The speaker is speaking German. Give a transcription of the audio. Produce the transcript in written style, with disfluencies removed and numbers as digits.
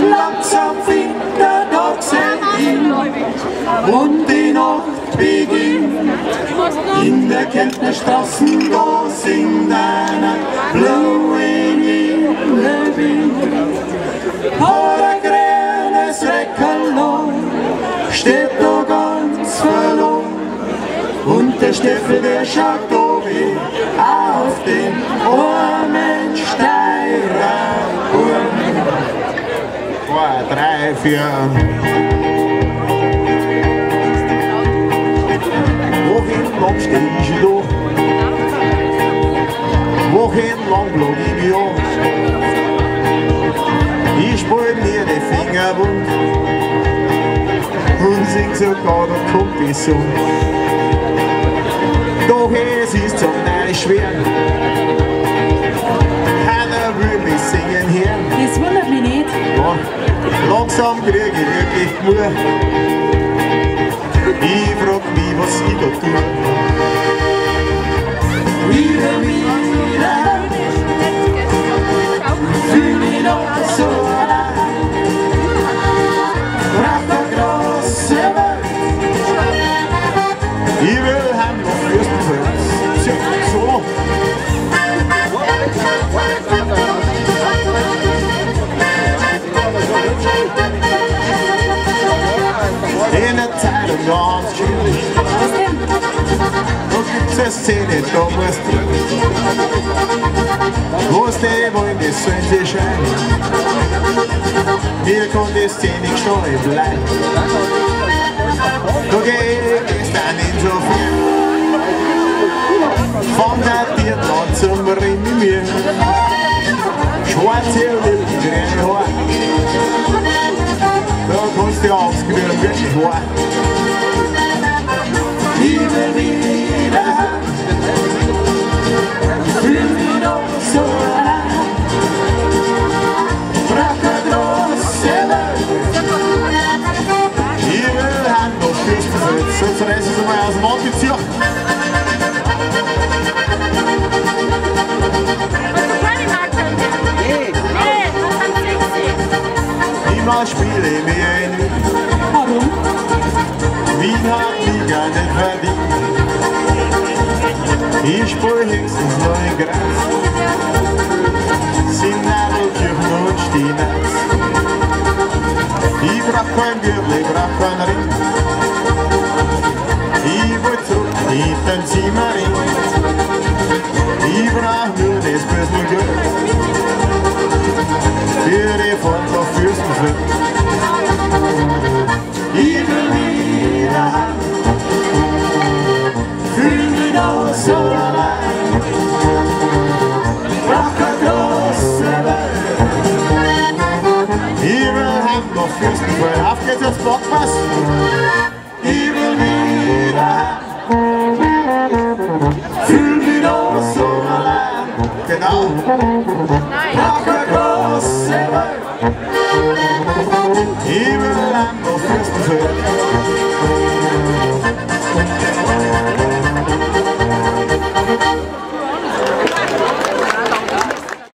Langsam fängt der Tag sein und die Nacht beginnt. In der Kärntner Straßen, da singt einer Blowing in the Wind. Ein grünes Reckerl steht da ganz verloren. Und der Steffel, der schaut oben auf den armen Steirer. 2, 3, 4. Wohin lang steh ich da? Wohin lang blag ich mich an? Ich spalt mir die Finger wund und sing sogar der Kumpel-Song. Doch es ist zum Teil schwer, keiner will mich singen hören. Das wundert mich nicht. Ja, langsam krieg ich wirklich Mut. Ich frag mich, was ich da tue. Wieder, fühl mich noch so allein. Braucht eine große Welt. Ich will heim nach Fürstenfels. So. In der Zeitung ganz schön. Da gibt's eine Szene, da musst du. Wo's die wollen, das sollen sie scheinen. Mir kann die Szene nicht stehen bleiben. Da geh ich gestern insofern. Von der Tierplan zum Ring. Schwarze Lippen, grüne Haare. Da kannst du ausgerühren, wirklich wahr. Ich will wieder, fühl mich noch so allein. Brauch eine große Welt. Ich will heim nach Fürstenfels, sonst reißen sie mal aus dem Anbezirk. Immer spiele ich mir ein Wien. Warum? Wien hat mich gar nicht verdient. Ich spiele höchstens noch in Graz. Sind Nadelkirchen und Steinitz. Ich brauch kein Gürtel, ich brauch keinen Ring. Ich will zurück in den Zimmerring. Ich brauch nur das böse Geld. Für die Fahrt nach Fürstenfels. Ich will wieder heim, fühl mich noch so allein. Brauch keine große Welt. Ich will heim nach Fürstenfels. Auf geht's jetzt, Bockpass. Ich will wieder heim, fühl mich noch so allein. Genau. Brauch keine große Welt. Ich will heim nach Fürstenfels.